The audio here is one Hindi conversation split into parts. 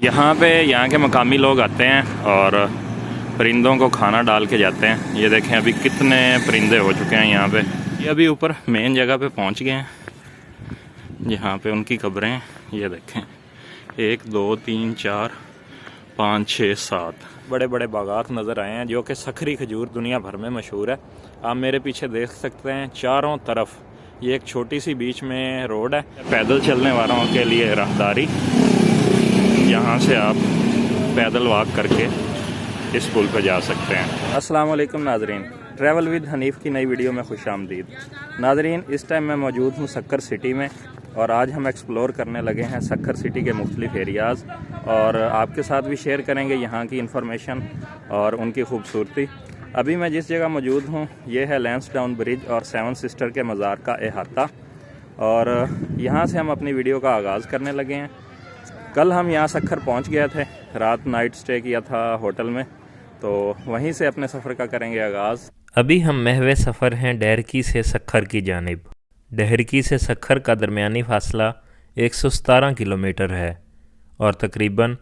यहाँ पे यहाँ के मकामी लोग आते हैं और परिंदों को खाना डाल के जाते हैं। ये देखें अभी कितने परिंदे हो चुके हैं यहाँ पे। ये अभी ऊपर मेन जगह पे पहुँच गए हैं जहाँ पे उनकी कब्रें हैं। ये देखें 1 2 3 4 5 6 7 बड़े बड़े बागात नज़र आए हैं जो कि सखरी खजूर दुनिया भर में मशहूर है। आप मेरे पीछे देख सकते हैं चारों तरफ ये एक छोटी सी बीच में रोड है, पैदल चलने वालों के लिए राहदारी। यहाँ से आप पैदल वॉक करके इस पुल पर जा सकते हैं। अस्सलाम वालेकुम नाजरीन, ट्रैवल विद हनीफ की नई वीडियो में खुश आमदीद। नाजरीन, इस टाइम मैं मौजूद हूँ सक्खर सिटी में और आज हम एक्सप्लोर करने लगे हैं सक्खर सिटी के मुख्तलिफ एरियाज़ और आपके साथ भी शेयर करेंगे यहाँ की इन्फॉर्मेशन और उनकी खूबसूरती। अभी मैं जिस जगह मौजूद हूँ ये है लैंसडाउन ब्रिज और सेवन सिस्टर के मज़ार का अहाता और यहाँ से हम अपनी वीडियो का आगाज़ करने लगे हैं। कल हम यहाँ सक्खर पहुँच गए थे, रात नाइट स्टे किया था होटल में, तो वहीं से अपने सफ़र का करेंगे आगाज़। अभी हम महवे सफ़र हैं डहरकी से सक्खर की जानिब। डहरकी से सक्खर का दरमियानी फासला 117 किलोमीटर है और तकरीबन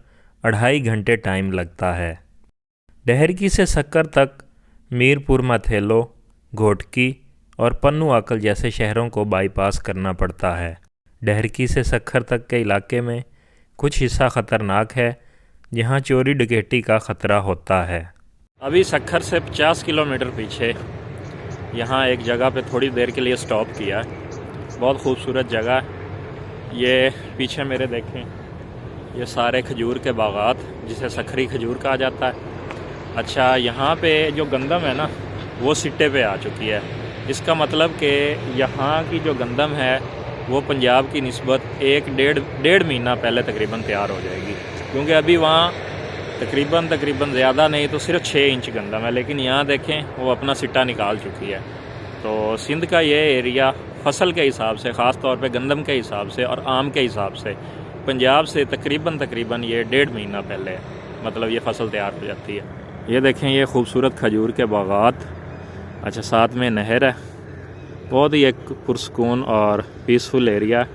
2.5 घंटे टाइम लगता है। डहरकी से सक्खर तक मीरपुर माथेलो, घोटकी और पन्नू आकल जैसे शहरों को बाईपास करना पड़ता है। डहरकी से सक्खर तक के इलाके में कुछ हिस्सा ख़तरनाक है जहाँ चोरी डकैती का ख़तरा होता है। अभी सक्खर से 50 किलोमीटर पीछे यहाँ एक जगह पे थोड़ी देर के लिए स्टॉप किया है। बहुत खूबसूरत जगह है। ये पीछे मेरे देखें, ये सारे खजूर के बागात जिसे सखरी खजूर कहा जाता है। अच्छा, यहाँ पे जो गंदम है ना वो सिट्टे पे आ चुकी है। इसका मतलब कि यहाँ की जो गंदम है वो पंजाब की निस्बत डेढ़ महीना पहले तकरीबन तैयार हो जाएगी, क्योंकि अभी वहाँ तकरीबन ज़्यादा नहीं तो सिर्फ 6 इंच गंदम है, लेकिन यहाँ देखें वो अपना सिट्टा निकाल चुकी है। तो सिंध का ये एरिया फसल के हिसाब से, ख़ास तौर पे गंदम के हिसाब से और आम के हिसाब से पंजाब से तकरीबन ये 1.5 महीना पहले मतलब ये फसल तैयार हो जाती है। ये देखें ये खूबसूरत खजूर के बागात। अच्छा, साथ में नहर है। बहुत ही एक पुरसकून और पीसफुल एरिया।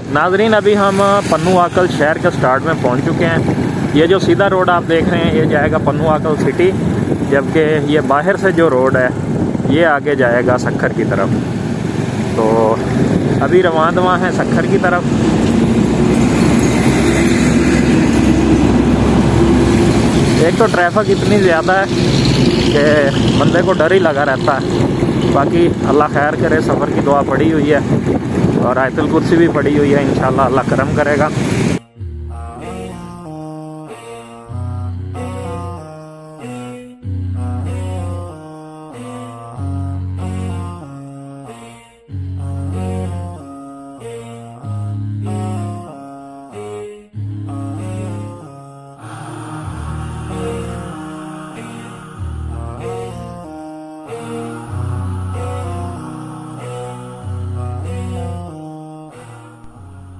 नाजरीन, अभी हम पन्नू आकल शहर के स्टार्ट में पहुंच चुके हैं। ये जो सीधा रोड आप देख रहे हैं ये जाएगा पन्नू आकल सिटी, जबकि ये बाहर से जो रोड है ये आगे जाएगा सक्खर की तरफ। तो अभी रवां है सक्खर की तरफ। एक तो ट्रैफिक इतनी ज़्यादा है कि बंदे को डर ही लगा रहता है। बाकी अल्लाह खैर करे, सफ़र की दुआ पड़ी हुई है और आयतुल कुर्सी भी पड़ी हुई है। इंशाल्लाह अल्लाह करम करेगा।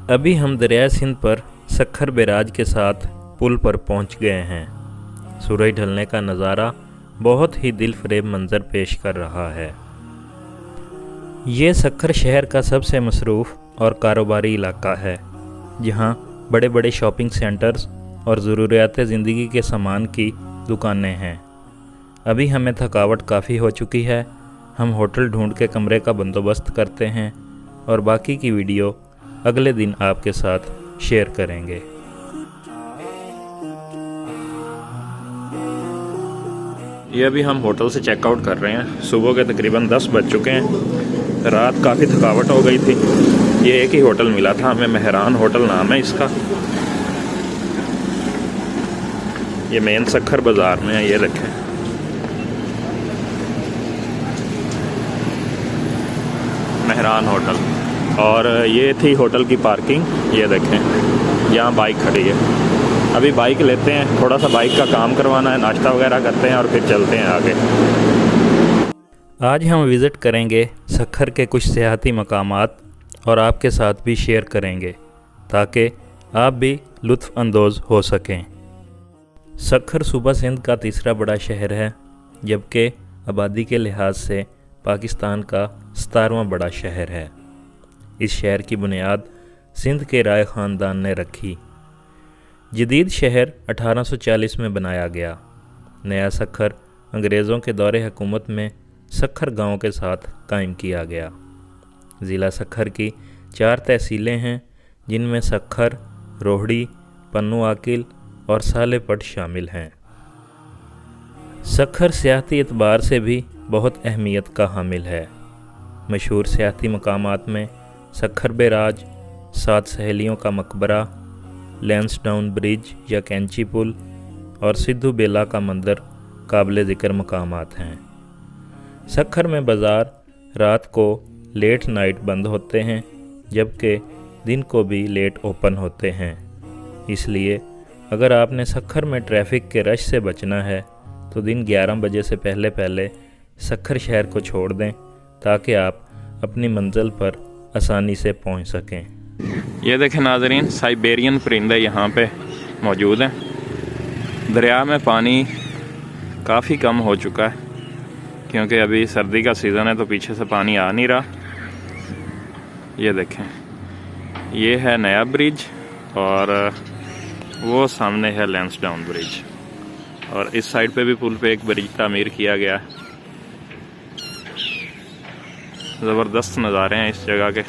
अभी हम दरिया सिंध पर सक्खर बैराज के साथ पुल पर पहुंच गए हैं। सूरज ढलने का नज़ारा बहुत ही दिल फरेब मंजर पेश कर रहा है। ये सक्खर शहर का सबसे मसरूफ़ और कारोबारी इलाका है, जहां बड़े बड़े शॉपिंग सेंटर्स और ज़रूरियात ज़िंदगी के सामान की दुकानें हैं। अभी हमें थकावट काफ़ी हो चुकी है। हम होटल ढूंढ के कमरे का बंदोबस्त करते हैं और बाकी की वीडियो अगले दिन आपके साथ शेयर करेंगे। ये अभी हम होटल से चेकआउट कर रहे हैं। सुबह के तकरीबन 10 बज चुके हैं। रात काफ़ी थकावट हो गई थी। ये एक ही होटल मिला था हमें, मेहरान होटल नाम है इसका। ये मेन सक्खर बाज़ार में है। ये देखें, मेहरान होटल। और ये थी होटल की पार्किंग। ये देखें यहाँ बाइक खड़ी है। अभी बाइक लेते हैं, थोड़ा सा बाइक का काम करवाना है, नाश्ता वगैरह करते हैं और फिर चलते हैं आगे। आज हम विज़िट करेंगे सक्खर के कुछ सियाहती मकामात और आपके साथ भी शेयर करेंगे ताकि आप भी लुत्फ़ अंदोज़ हो सकें। सक्खर सूबा सिंध का तीसरा बड़ा शहर है, जबकि आबादी के लिहाज से पाकिस्तान का 17वां बड़ा शहर है। इस शहर की बुनियाद सिंध के राय ख़ानदान ने रखी। जदीद शहर 1840 में बनाया गया। नया सखर अंग्रेज़ों के दौरे हुकूमत में सखर गांव के साथ कायम किया गया। ज़िला सखर की 4 तहसीलें हैं, जिनमें सखर, रोहड़ी, पन्नू आकिल और सालेपट शामिल हैं। सखर सियाहती एतबार से भी बहुत अहमियत का हामिल है। मशहूर सियाहती मकामात में सखर बेराज, 7 सहेलियों का मकबरा, लैंसडाउन ब्रिज या कैंची पुल और सिद्धू बेला का मंदिर काबिल ज़िक्र मकामात हैं। सखर में बाज़ार रात को लेट नाइट बंद होते हैं, जबकि दिन को भी लेट ओपन होते हैं। इसलिए अगर आपने सखर में ट्रैफिक के रश से बचना है तो दिन 11 बजे से पहले पहले सखर शहर को छोड़ दें, ताकि आप अपनी मंजिल पर आसानी से पहुंच सकें। ये देखें नाज़रीन, साइबेरियन परिंदे यहाँ पे मौजूद हैं। दरिया में पानी काफ़ी कम हो चुका है, क्योंकि अभी सर्दी का सीज़न है तो पीछे से पानी आ नहीं रहा। ये देखें, ये है नया ब्रिज और वो सामने है लैंसडाउन ब्रिज, और इस साइड पे भी पुल पे एक ब्रिज तामीर किया गया है। ज़बरदस्त नज़ारे हैं इस जगह के।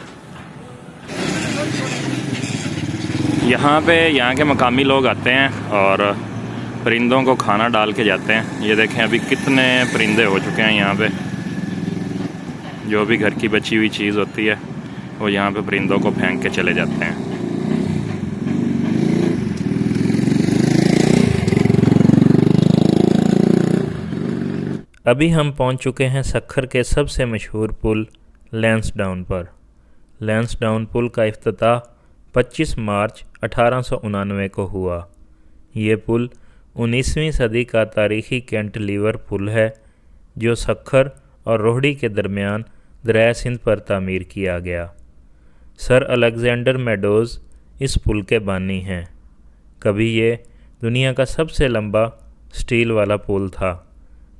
यहाँ के मकामी लोग आते हैं और परिंदों को खाना डाल के जाते हैं। ये देखें अभी कितने परिंदे हो चुके हैं यहाँ पे। जो भी घर की बची हुई चीज़ होती है वो यहाँ पे परिंदों को फेंक के चले जाते हैं। अभी हम पहुंच चुके हैं सखर के सबसे मशहूर पुल लैंसडाउन पर। लैंसडाउन पुल का इफ्तिताह 25 मार्च 1899 को हुआ। ये पुल 19वीं सदी का तारीख़ी कैंटिलीवर पुल है, जो सखर और रोहड़ी के दरमियान दरिया सिंध पर तामीर किया गया। सर अलेक्जेंडर मेडोज़ इस पुल के बानी हैं। कभी ये दुनिया का सबसे लंबा स्टील वाला पुल था,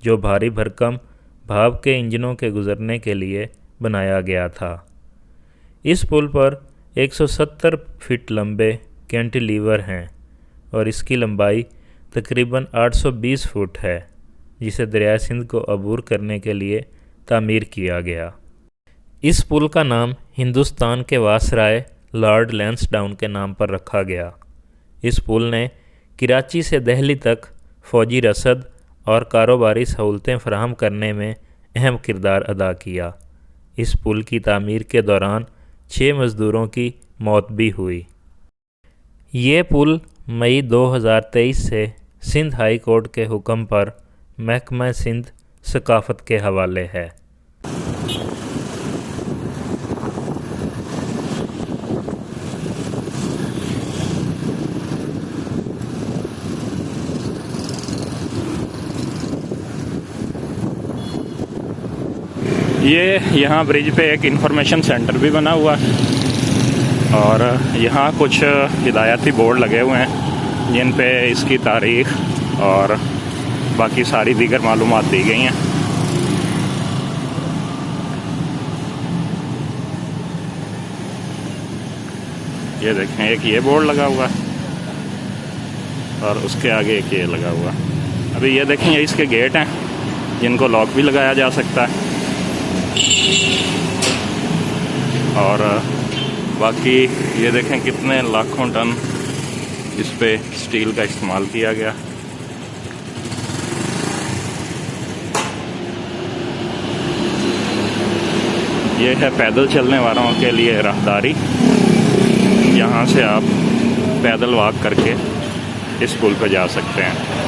जो भारी भरकम भाप के इंजनों के गुज़रने के लिए बनाया गया था। इस पुल पर 170 फीट लंबे कैंटिलीवर हैं और इसकी लंबाई तकरीबन 820 फुट है, जिसे दरिया सिंध को अबूर करने के लिए तामीर किया गया। इस पुल का नाम हिंदुस्तान के वासराय लॉर्ड लैंसडाउन के नाम पर रखा गया। इस पुल ने कराची से दिल्ली तक फ़ौजी रसद और कारोबारी सहूलतें फराहम करने में अहम किरदार अदा किया। इस पुल की तामीर के दौरान 6 मज़दूरों की मौत भी हुई। ये पुल मई 2023 से सिंध हाई कोर्ट के हुक्म पर महकमा सिंध सकाफ़त के हवाले है। ये यहाँ ब्रिज पे एक इंफॉर्मेशन सेंटर भी बना हुआ है और यहाँ कुछ हिदायती बोर्ड लगे हुए हैं, जिन पे इसकी तारीख़ और बाकी सारी दीगर मालूमात दी गई हैं। ये देखें, एक ये बोर्ड लगा हुआ है और उसके आगे एक ये लगा हुआ है। अभी ये देखें, ये इसके गेट हैं जिनको लॉक भी लगाया जा सकता है। और बाकी ये देखें कितने लाखों टन इस पे स्टील का इस्तेमाल किया गया। ये है पैदल चलने वालों के लिए राहदारी। यहाँ से आप पैदल वॉक करके इस पुल पर जा सकते हैं।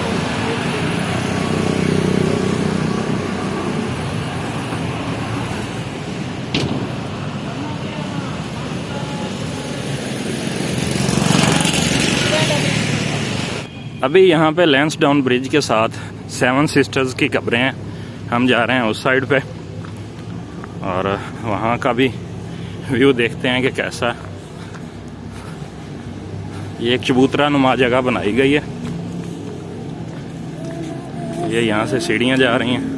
अभी यहाँ पे लैंसडाउन ब्रिज के साथ 7 सिस्टर्स की कब्रें हैं। हम जा रहे हैं उस साइड पे और वहाँ का भी व्यू देखते हैं कि कैसा। ये एक चबूतरा नुमा जगह बनाई गई है। ये यहाँ से सीढ़ियाँ जा रही हैं।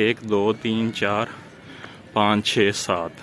1 2 3 4 5 6 7.